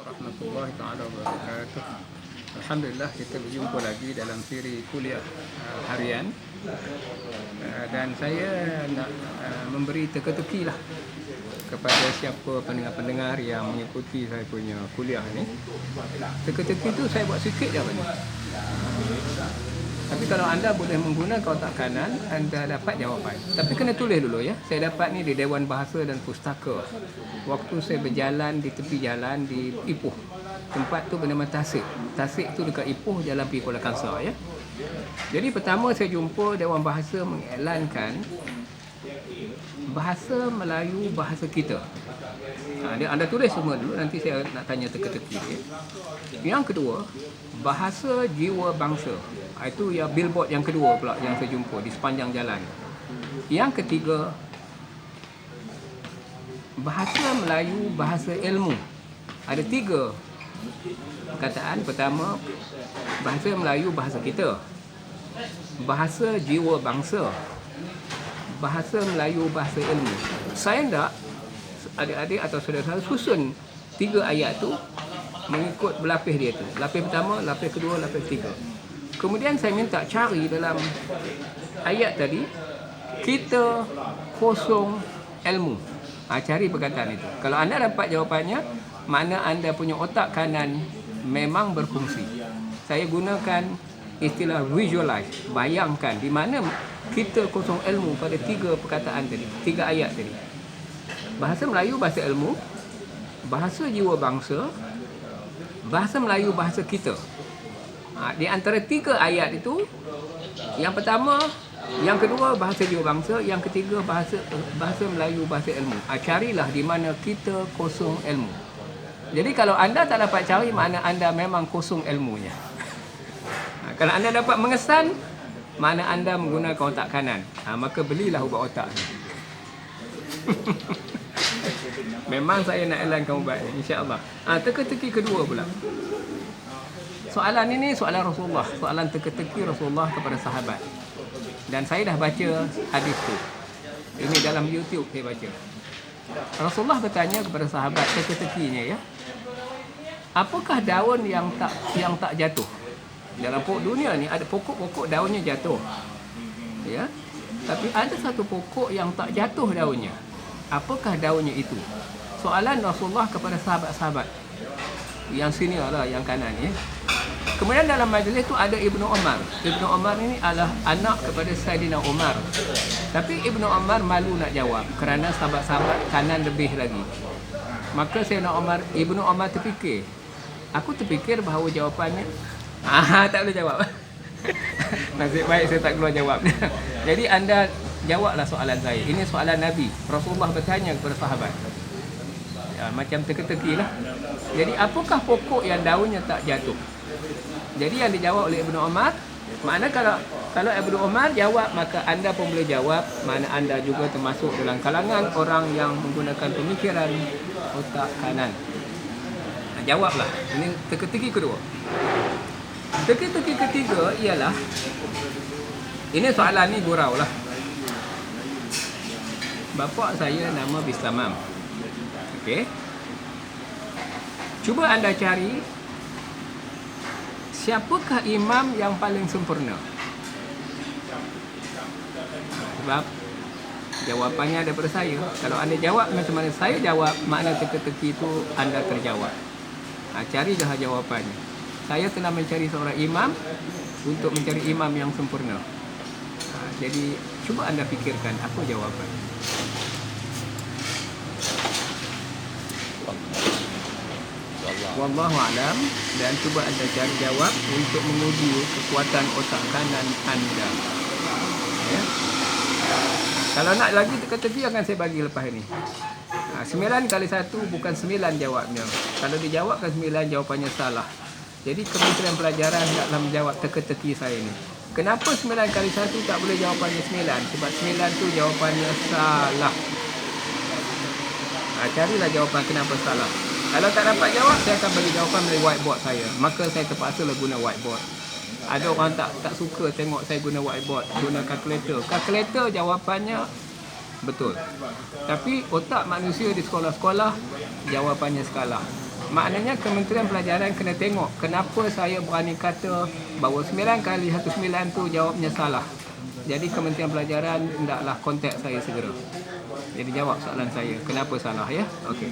Warahmatullahi taala wabarakatuh. Alhamdulillah kita berjumpa lagi dalam siri kuliah harian. Dan saya nak memberi teka-teki lah kepada siapa pendengar-pendengar yang mengikuti saya punya kuliah ni. Teka-teki tu saya buat sikit je apa ni. Tapi kalau anda boleh menggunakan otak kanan, anda dapat jawapan. Tapi kena tulis dulu ya. Saya dapat ni di Dewan Bahasa dan Pustaka. Waktu saya berjalan di tepi jalan di Ipoh. Tempat tu bernama Tasik. Tasik tu dekat Ipoh, jalan pergi Kuala Kangsar ya. Jadi pertama saya jumpa Dewan Bahasa mengiklankan bahasa Melayu bahasa kita. Anda tulis semua dulu, nanti saya nak tanya teka-teki. Yang kedua, bahasa jiwa bangsa. Itu ya billboard yang kedua pula yang saya jumpa di sepanjang jalan. Yang ketiga, bahasa Melayu bahasa ilmu. Ada 3 perkataan. Pertama, bahasa Melayu bahasa kita. Bahasa jiwa bangsa. Bahasa Melayu bahasa ilmu. Saya nak adik-adik atau saudara-saudara susun 3 ayat tu mengikut berlapis dia tu. Lapis pertama, lapis kedua, lapis ketiga. Kemudian saya minta cari dalam ayat tadi, kita kosong ilmu. Cari perkataan itu. Kalau anda dapat jawapannya, makna anda punya otak kanan memang berfungsi. Saya gunakan istilah visualize, bayangkan di mana kita kosong ilmu pada 3 perkataan tadi, 3 ayat tadi. Bahasa Melayu bahasa ilmu, bahasa jiwa bangsa, bahasa Melayu bahasa kita. Di antara 3 ayat itu, yang pertama, yang kedua bahasa jiwa bangsa, yang ketiga bahasa Melayu bahasa ilmu. Carilah di mana kita kosong ilmu. Jadi kalau anda tak dapat cari, makna anda memang kosong ilmunya. Kalau anda dapat mengesan, makna anda menggunakan otak kanan. Maka belilah ubat otak. Memang saya nak elankan ubat ni, insya-Allah. Teka-teki kedua pula. Soalan ini soalan Rasulullah, soalan teka-teki Rasulullah kepada sahabat. Dan saya dah baca hadis tu. Ini dalam YouTube saya baca. Rasulullah bertanya kepada sahabat teka-tekinya ya. Apakah daun yang tak jatuh? Dalam dunia ni ada pokok-pokok daunnya jatuh. Ya. Tapi ada satu pokok yang tak jatuh daunnya. Apakah daunnya itu? Soalan Rasulullah kepada sahabat-sahabat. Yang senior lah, yang kanan ya. Kemudian dalam majlis itu ada Ibnu Umar. Ibnu Umar ini adalah anak kepada Saidina Umar. Tapi Ibnu Umar malu nak jawab kerana sahabat-sahabat kanan lebih lagi. Maka Ibnu Umar terfikir. Aku terfikir bahawa jawapannya tak boleh jawab. Nasib baik saya tak keluar jawab. Jadi anda jawablah soalan saya. Ini soalan Nabi. Rasulullah bertanya kepada sahabat. Macam teka-teki lah. Jadi apakah pokok yang daunnya tak jatuh? Jadi yang dijawab oleh Ibnu Umar, makna kalau Ibnu Umar jawab, maka anda pun boleh jawab, makna anda juga termasuk dalam kalangan orang yang menggunakan pemikiran otak kanan. Jawablah. Ini teka-teki kedua. Teka-teki ketiga ialah, ini soalan ni gurau lah. Bapa saya nama Bislamam. Okey. Cuba anda cari siapakah imam yang paling sempurna? Sebab jawapannya daripada saya. Kalau anda jawab macam mana saya jawab, makna teka-teki itu anda terjawab. Carilah jawapannya. Saya tengah mencari seorang imam untuk mencari imam yang sempurna. Jadi cuba anda fikirkan apa jawapan. Wallahu a'lam. Dan cuba anda cari jawab untuk menguji kekuatan otak kanan anda. Ya. Kalau nak lagi teka-teki akan saya bagi lepas ini. 9 kali 1 bukan 9 jawabnya. Kalau dijawabkan 9 jawapannya salah. Jadi Kementerian Pelajaran taklah menjawab teka-teki saya ni. Kenapa 9 kali 1 tak boleh jawapannya 9? Sebab 9 tu jawapannya salah. Carilah jawapan kenapa salah. Kalau tak dapat jawab, saya akan bagi jawapan melalui whiteboard saya. Maka saya terpaksa guna whiteboard. Ada orang tak suka tengok saya guna whiteboard, guna kalkulator. Kalkulator jawapannya betul. Tapi otak manusia di sekolah-sekolah jawapannya skala. Maknanya Kementerian Pelajaran kena tengok kenapa saya berani kata bahawa 9 kali 19 tu jawabnya salah. Jadi Kementerian Pelajaran hendaklah kontak saya segera. Jadi jawab soalan saya, kenapa salah ya? Okey.